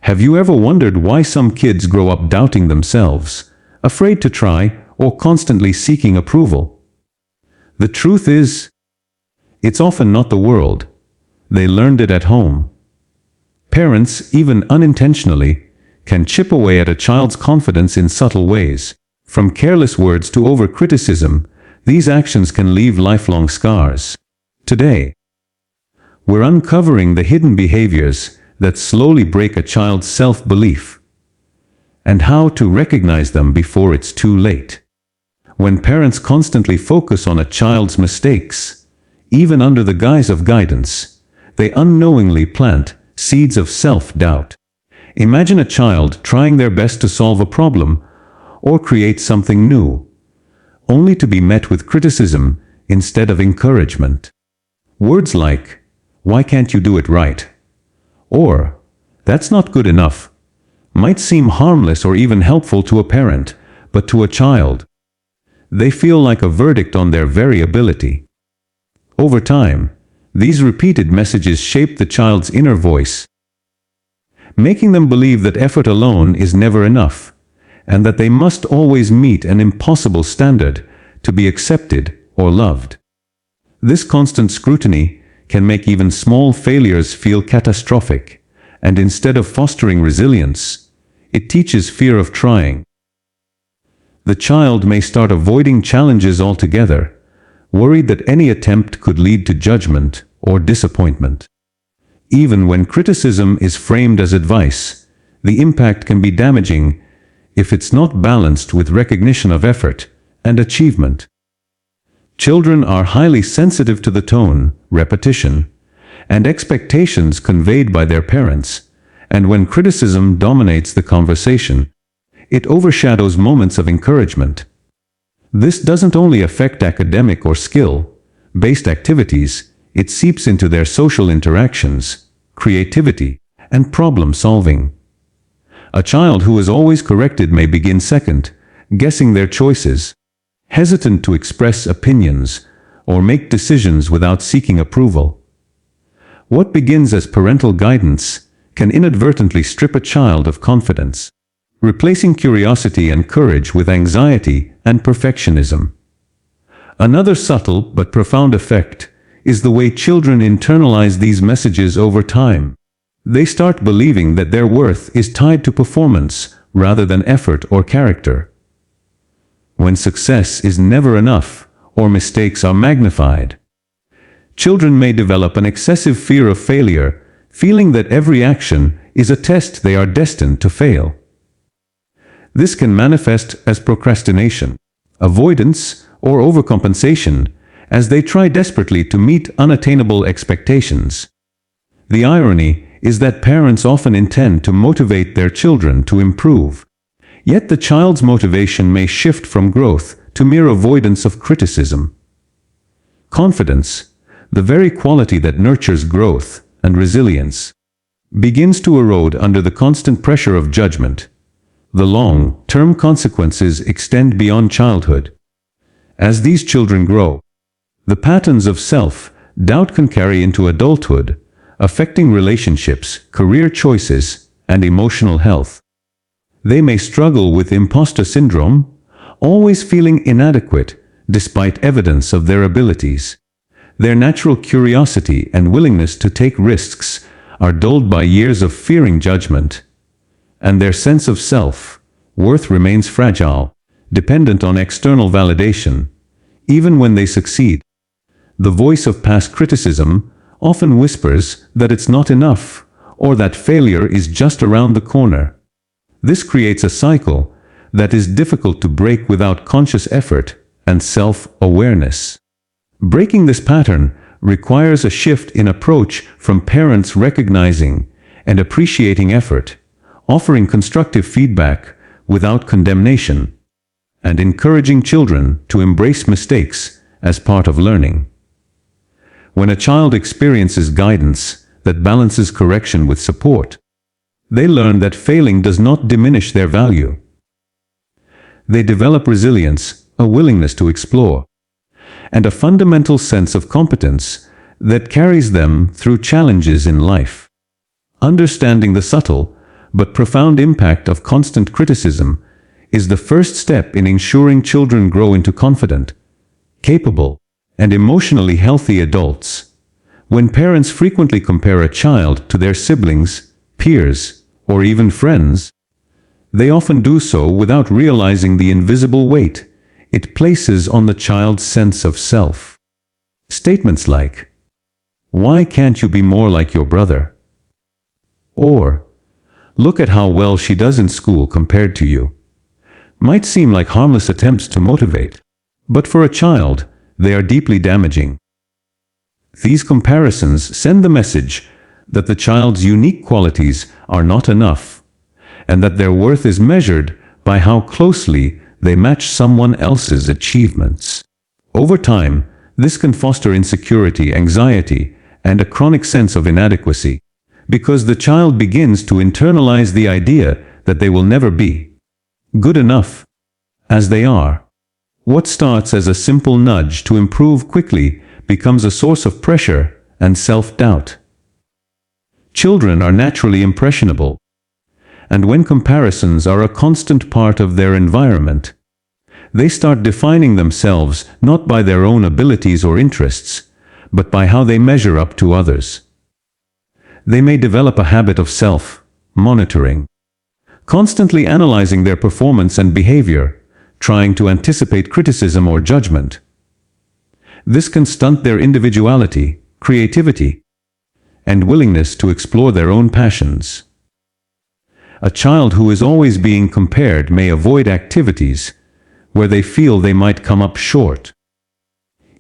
Have you ever wondered why some kids grow up doubting themselves, afraid to try, or constantly seeking approval? The truth is, it's often not the world. They learned it at home. Parents, even unintentionally, can chip away at a child's confidence in subtle ways. From careless words to over-criticism, these actions can leave lifelong scars. Today, we're uncovering the hidden behaviors that slowly break a child's self-belief, and how to recognize them before it's too late. When parents constantly focus on a child's mistakes, even under the guise of guidance, they unknowingly plant seeds of self-doubt. Imagine a child trying their best to solve a problem or create something new, only to be met with criticism instead of encouragement. Words like, "Why can't you do it right?" or "That's not good enough," might seem harmless or even helpful to a parent, but to a child, they feel like a verdict on their very ability. Over time, these repeated messages shape the child's inner voice, making them believe that effort alone is never enough, and that they must always meet an impossible standard to be accepted or loved. This constant scrutiny can make even small failures feel catastrophic, and instead of fostering resilience, it teaches fear of trying. The child may start avoiding challenges altogether, worried that any attempt could lead to judgment or disappointment. Even when criticism is framed as advice, the impact can be damaging if it's not balanced with recognition of effort and achievement. Children are highly sensitive to the tone, repetition, and expectations conveyed by their parents, and when criticism dominates the conversation, it overshadows moments of encouragement. This doesn't only affect academic or skill-based activities, it seeps into their social interactions, creativity, and problem-solving. A child who is always corrected may begin second-guessing their choices, hesitant to express opinions or make decisions without seeking approval. What begins as parental guidance can inadvertently strip a child of confidence, replacing curiosity and courage with anxiety and perfectionism. Another subtle but profound effect is the way children internalize these messages over time. They start believing that their worth is tied to performance rather than effort or character. When success is never enough, or mistakes are magnified, children may develop an excessive fear of failure, feeling that every action is a test they are destined to fail. This can manifest as procrastination, avoidance, or overcompensation, as they try desperately to meet unattainable expectations. The irony is that parents often intend to motivate their children to improve. Yet the child's motivation may shift from growth to mere avoidance of criticism. Confidence, the very quality that nurtures growth and resilience, begins to erode under the constant pressure of judgment. The long-term consequences extend beyond childhood. As these children grow, the patterns of self-doubt can carry into adulthood, affecting relationships, career choices, and emotional health. They may struggle with imposter syndrome, always feeling inadequate despite evidence of their abilities. Their natural curiosity and willingness to take risks are dulled by years of fearing judgment, and their sense of self-worth remains fragile, dependent on external validation. Even when they succeed, the voice of past criticism often whispers that it's not enough, or that failure is just around the corner. This creates a cycle that is difficult to break without conscious effort and self-awareness. Breaking this pattern requires a shift in approach from parents recognizing and appreciating effort, offering constructive feedback without condemnation, and encouraging children to embrace mistakes as part of learning. When a child experiences guidance that balances correction with support, they learn that failing does not diminish their value. They develop resilience, a willingness to explore, and a fundamental sense of competence that carries them through challenges in life. Understanding the subtle but profound impact of constant criticism is the first step in ensuring children grow into confident, capable, and emotionally healthy adults. When parents frequently compare a child to their siblings, peers, or even friends, they often do so without realizing the invisible weight it places on the child's sense of self. Statements like, "Why can't you be more like your brother?" Or, "Look at how well she does in school compared to you," might seem like harmless attempts to motivate, but for a child, they are deeply damaging. These comparisons send the message that the child's unique qualities are not enough, and that their worth is measured by how closely they match someone else's achievements. Over time, this can foster insecurity, anxiety, and a chronic sense of inadequacy, because the child begins to internalize the idea that they will never be good enough as they are. What starts as a simple nudge to improve quickly becomes a source of pressure and self-doubt. Children are naturally impressionable, and when comparisons are a constant part of their environment, they start defining themselves not by their own abilities or interests, but by how they measure up to others. They may develop a habit of self-monitoring, constantly analyzing their performance and behavior, trying to anticipate criticism or judgment. This can stunt their individuality, creativity, and willingness to explore their own passions. A child who is always being compared may avoid activities where they feel they might come up short,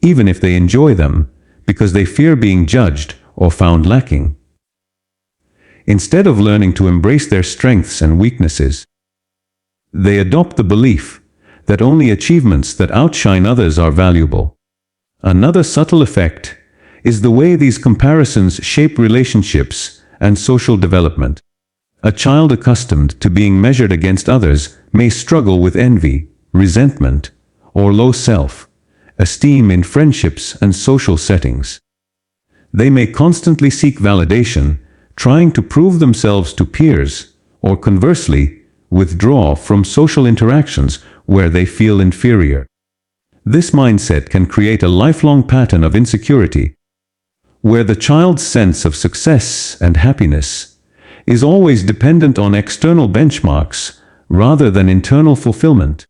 even if they enjoy them, because they fear being judged or found lacking. Instead of learning to embrace their strengths and weaknesses, they adopt the belief that only achievements that outshine others are valuable. Another subtle effect is the way these comparisons shape relationships and social development. A child accustomed to being measured against others may struggle with envy, resentment, or low self-esteem in friendships and social settings. They may constantly seek validation, trying to prove themselves to peers, or conversely, withdraw from social interactions where they feel inferior. This mindset can create a lifelong pattern of insecurity, where the child's sense of success and happiness is always dependent on external benchmarks rather than internal fulfillment.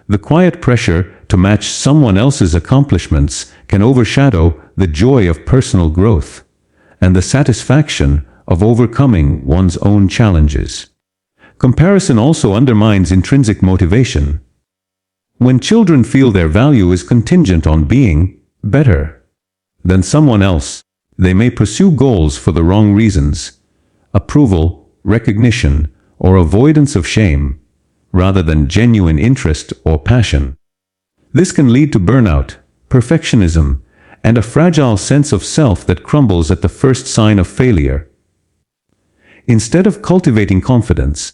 The quiet pressure to match someone else's accomplishments can overshadow the joy of personal growth and the satisfaction of overcoming one's own challenges. Comparison also undermines intrinsic motivation. When children feel their value is contingent on being better than someone else, they may pursue goals for the wrong reasons: approval, recognition, or avoidance of shame, rather than genuine interest or passion. This can lead to burnout, perfectionism, and a fragile sense of self that crumbles at the first sign of failure. Instead of cultivating confidence,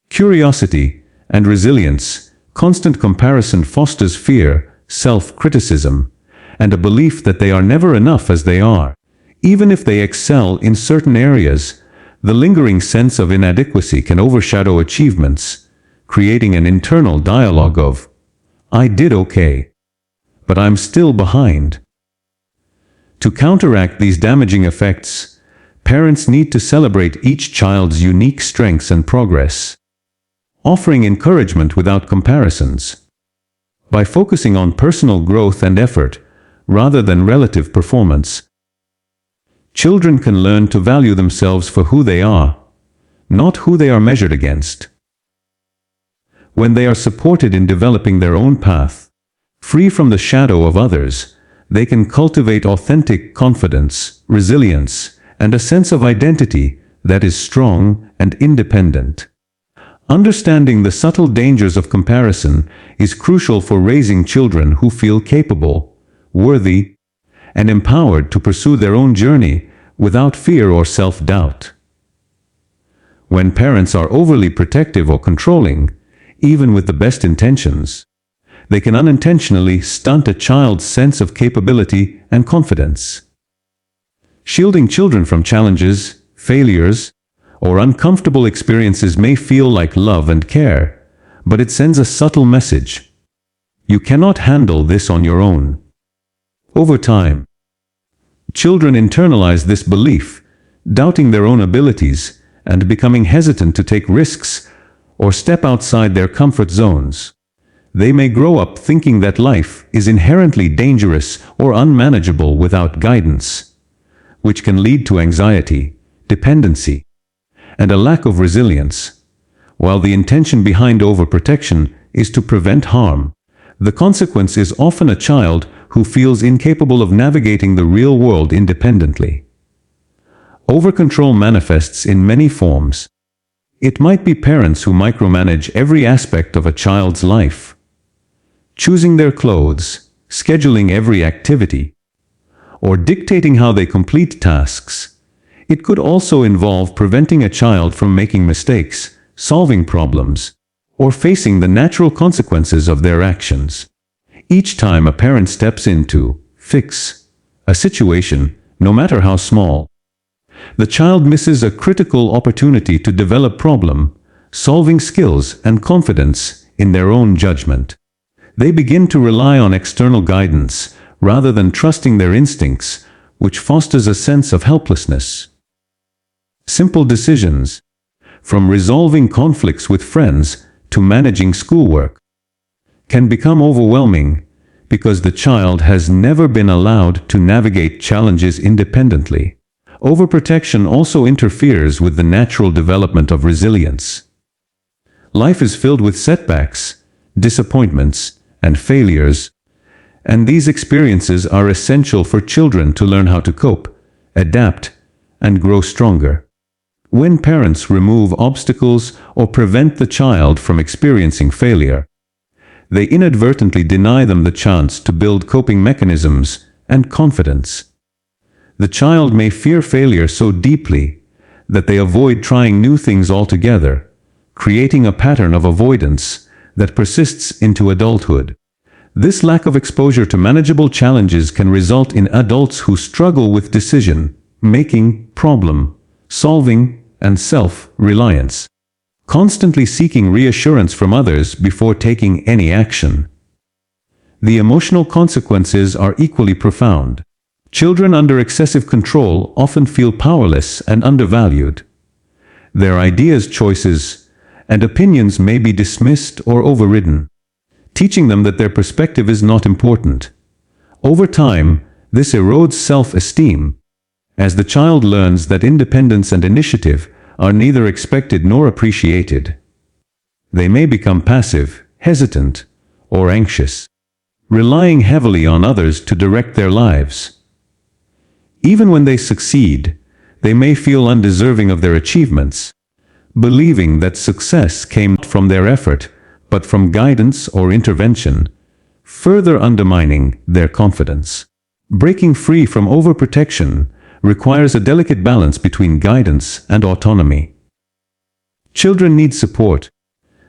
curiosity, and resilience, constant comparison fosters fear, self-criticism, and a belief that they are never enough as they are. Even if they excel in certain areas, the lingering sense of inadequacy can overshadow achievements, creating an internal dialogue of, "I did okay, but I'm still behind." To counteract these damaging effects, parents need to celebrate each child's unique strengths and progress, offering encouragement without comparisons. By focusing on personal growth and effort, rather than relative performance, children can learn to value themselves for who they are, not who they are measured against. When they are supported in developing their own path, free from the shadow of others, they can cultivate authentic confidence, resilience, and a sense of identity that is strong and independent. Understanding the subtle dangers of comparison is crucial for raising children who feel capable, worthy, and empowered to pursue their own journey without fear or self-doubt. When parents are overly protective or controlling, even with the best intentions, they can unintentionally stunt a child's sense of capability and confidence. Shielding children from challenges, failures, or uncomfortable experiences may feel like love and care, but it sends a subtle message. You cannot handle this on your own. Over time, children internalize this belief, doubting their own abilities and becoming hesitant to take risks or step outside their comfort zones. They may grow up thinking that life is inherently dangerous or unmanageable without guidance, which can lead to anxiety, dependency, and a lack of resilience. While the intention behind overprotection is to prevent harm, the consequence is often a child who feels incapable of navigating the real world independently. Overcontrol manifests in many forms. It might be parents who micromanage every aspect of a child's life, choosing their clothes, scheduling every activity, or dictating how they complete tasks. It could also involve preventing a child from making mistakes, solving problems, or facing the natural consequences of their actions. Each time a parent steps in to fix a situation, no matter how small, the child misses a critical opportunity to develop problem-solving skills and confidence in their own judgment. They begin to rely on external guidance rather than trusting their instincts, which fosters a sense of helplessness. Simple decisions, from resolving conflicts with friends to managing schoolwork, can become overwhelming because the child has never been allowed to navigate challenges independently. Overprotection also interferes with the natural development of resilience. Life is filled with setbacks, disappointments, and failures, and these experiences are essential for children to learn how to cope, adapt, and grow stronger. When parents remove obstacles or prevent the child from experiencing failure, they inadvertently deny them the chance to build coping mechanisms and confidence. The child may fear failure so deeply that they avoid trying new things altogether, creating a pattern of avoidance that persists into adulthood. This lack of exposure to manageable challenges can result in adults who struggle with decision-making, problem-solving, and self-reliance, constantly seeking reassurance from others before taking any action. The emotional consequences are equally profound. Children under excessive control often feel powerless and undervalued. Their ideas, choices, and opinions may be dismissed or overridden, teaching them that their perspective is not important. Over time, this erodes self-esteem, as the child learns that independence and initiative are neither expected nor appreciated. They may become passive, hesitant, or anxious, relying heavily on others to direct their lives. Even when they succeed, they may feel undeserving of their achievements, believing that success came not from their effort, but from guidance or intervention, further undermining their confidence. Breaking free from overprotection requires a delicate balance between guidance and autonomy. Children need support,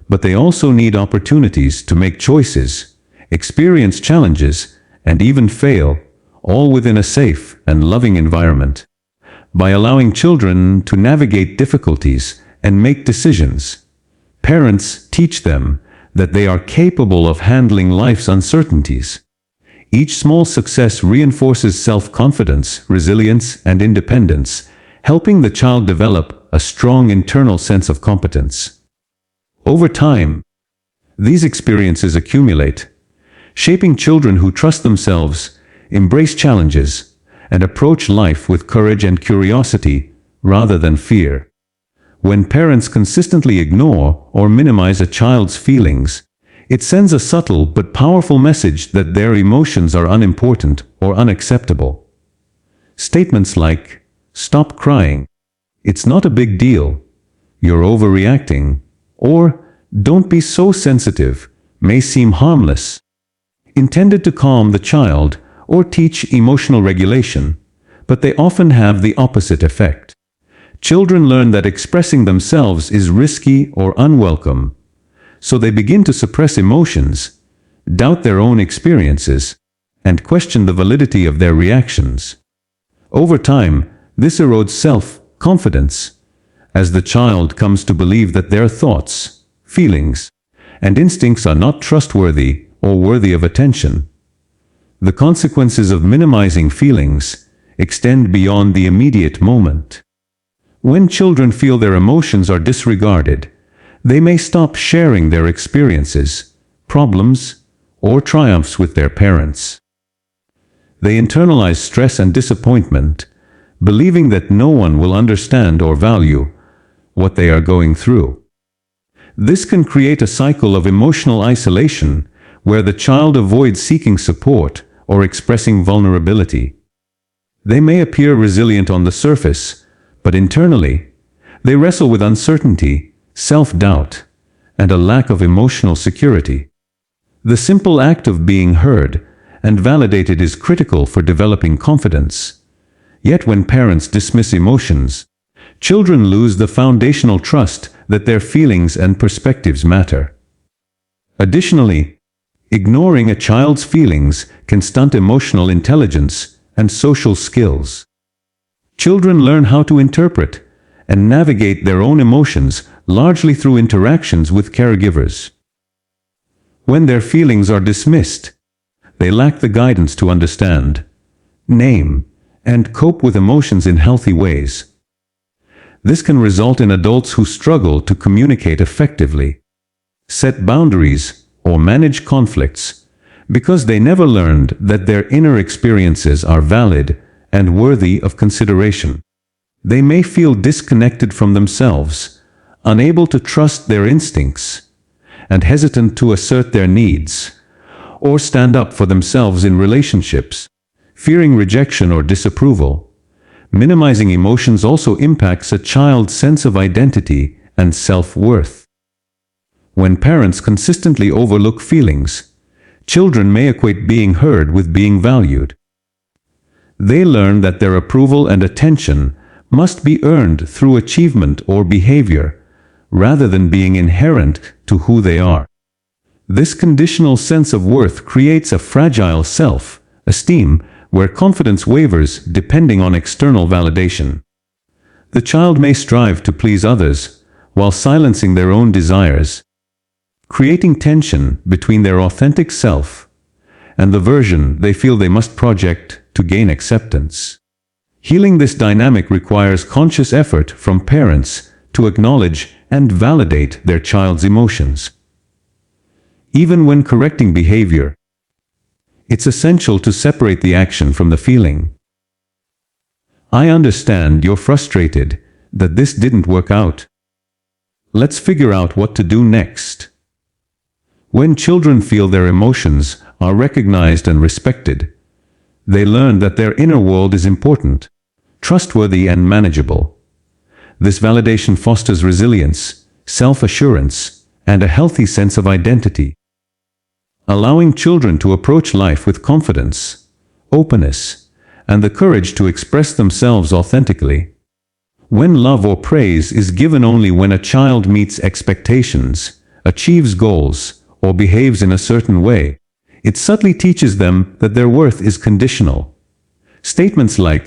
but they also need opportunities to make choices, experience challenges, and even fail, all within a safe and loving environment. By allowing children to navigate difficulties and make decisions, parents teach them that they are capable of handling life's uncertainties. Each small success reinforces self-confidence, resilience, and independence, helping the child develop a strong internal sense of competence. Over time, these experiences accumulate, shaping children who trust themselves, embrace challenges, and approach life with courage and curiosity rather than fear. When parents consistently ignore or minimize a child's feelings, it sends a subtle but powerful message that their emotions are unimportant or unacceptable. Statements like, "Stop crying," "It's not a big deal," "You're overreacting," or "Don't be so sensitive," may seem harmless, intended to calm the child or teach emotional regulation, but they often have the opposite effect. Children learn that expressing themselves is risky or unwelcome, so they begin to suppress emotions, doubt their own experiences, and question the validity of their reactions. Over time, this erodes self-confidence, as the child comes to believe that their thoughts, feelings, and instincts are not trustworthy or worthy of attention. The consequences of minimizing feelings extend beyond the immediate moment. When children feel their emotions are disregarded, they may stop sharing their experiences, problems, or triumphs with their parents. They internalize stress and disappointment, believing that no one will understand or value what they are going through. This can create a cycle of emotional isolation where the child avoids seeking support or expressing vulnerability. They may appear resilient on the surface, but internally, they wrestle with uncertainty, self-doubt, and a lack of emotional security. The simple act of being heard and validated is critical for developing confidence. Yet when parents dismiss emotions, children lose the foundational trust that their feelings and perspectives matter. Additionally, ignoring a child's feelings can stunt emotional intelligence and social skills. Children learn how to interpret and navigate their own emotions largely through interactions with caregivers. When their feelings are dismissed, they lack the guidance to understand, name, and cope with emotions in healthy ways. This can result in adults who struggle to communicate effectively, set boundaries, or manage conflicts because they never learned that their inner experiences are valid and worthy of consideration. They may feel disconnected from themselves, unable to trust their instincts, and hesitant to assert their needs or stand up for themselves in relationships, fearing rejection or disapproval. Minimizing emotions also impacts a child's sense of identity and self-worth. When parents consistently overlook feelings, children may equate being heard with being valued. They learn that their approval and attention must be earned through achievement or behavior, rather than being inherent to who they are. This conditional sense of worth creates a fragile self-esteem where confidence wavers depending on external validation. The child may strive to please others while silencing their own desires, creating tension between their authentic self and the version they feel they must project to gain acceptance. Healing this dynamic requires conscious effort from parents to acknowledge and validate their child's emotions. Even when correcting behavior, it's essential to separate the action from the feeling. I understand you're frustrated that this didn't work out. Let's figure out what to do next. When children feel their emotions are recognized and respected, they learn that their inner world is important, trustworthy, and manageable. This validation fosters resilience, self-assurance, and a healthy sense of identity. Allowing children to approach life with confidence, openness, and the courage to express themselves authentically. When love or praise is given only when a child meets expectations, achieves goals, or behaves in a certain way, it subtly teaches them that their worth is conditional. Statements like,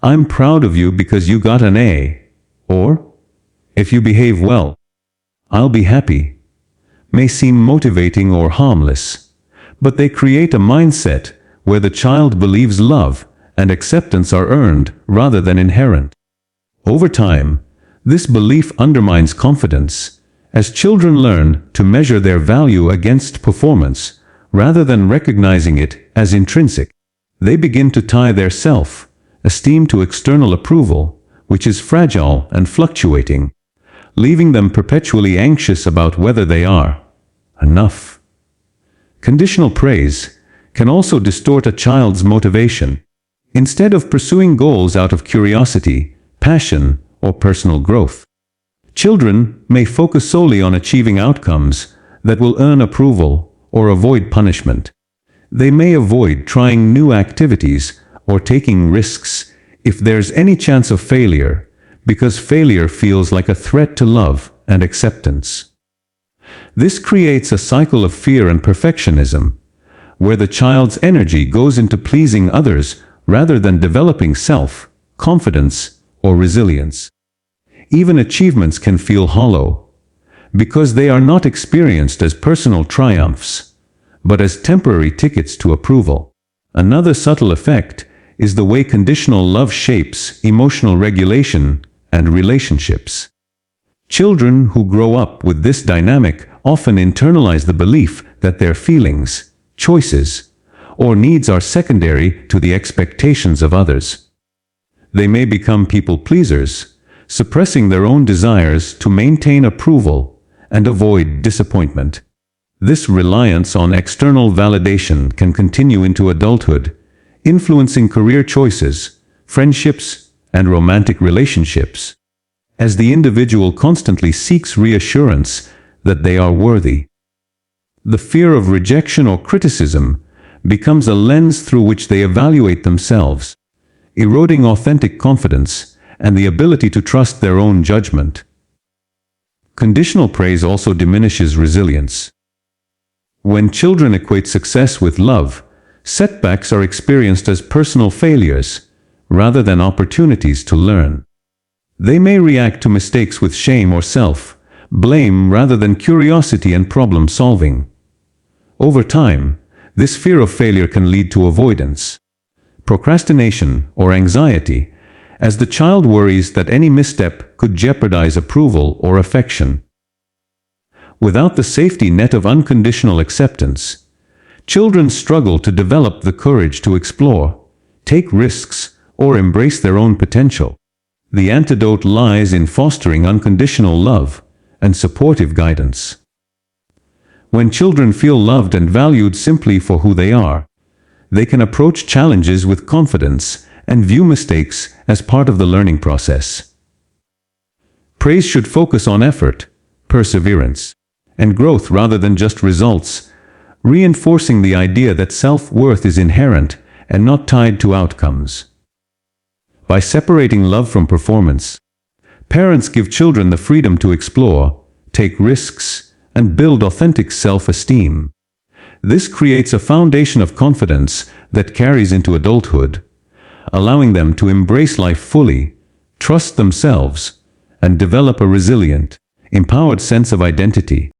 "I'm proud of you because you got an A," or, "If you behave well, I'll be happy," may seem motivating or harmless, but they create a mindset where the child believes love and acceptance are earned rather than inherent. Over time, this belief undermines confidence, as children learn to measure their value against performance rather than recognizing it as intrinsic. They begin to tie their self-esteem to external approval, which is fragile and fluctuating, leaving them perpetually anxious about whether they are enough. Conditional praise can also distort a child's motivation. Instead of pursuing goals out of curiosity, passion, or personal growth, children may focus solely on achieving outcomes that will earn approval or avoid punishment. They may avoid trying new activities or taking risks if there's any chance of failure, because failure feels like a threat to love and acceptance. This creates a cycle of fear and perfectionism, where the child's energy goes into pleasing others rather than developing self-confidence or resilience. even achievements can feel hollow, because they are not experienced as personal triumphs, but as temporary tickets to approval. Another subtle effect is the way conditional love shapes emotional regulation and relationships. Children who grow up with this dynamic often internalize the belief that their feelings, choices, or needs are secondary to the expectations of others. They may become people pleasers, suppressing their own desires to maintain approval and avoid disappointment. This reliance on external validation can continue into adulthood, influencing career choices, friendships, and romantic relationships, as the individual constantly seeks reassurance that they are worthy. The fear of rejection or criticism becomes a lens through which they evaluate themselves, eroding authentic confidence and the ability to trust their own judgment. Conditional praise also diminishes resilience. When children equate success with love, setbacks are experienced as personal failures rather than opportunities to learn. They may react to mistakes with shame or self-blame rather than curiosity and problem-solving. Over time, this fear of failure can lead to avoidance, procrastination, or anxiety, as the child worries that any misstep could jeopardize approval or affection. Without the safety net of unconditional acceptance, children struggle to develop the courage to explore, take risks, or embrace their own potential. The antidote lies in fostering unconditional love and supportive guidance. When children feel loved and valued simply for who they are, they can approach challenges with confidence and view mistakes as part of the learning process. Praise should focus on effort, perseverance, and growth rather than just results, reinforcing the idea that self-worth is inherent and not tied to outcomes. By separating love from performance, parents give children the freedom to explore, take risks, and build authentic self-esteem. This creates a foundation of confidence that carries into adulthood, allowing them to embrace life fully, trust themselves, and develop a resilient, empowered sense of identity.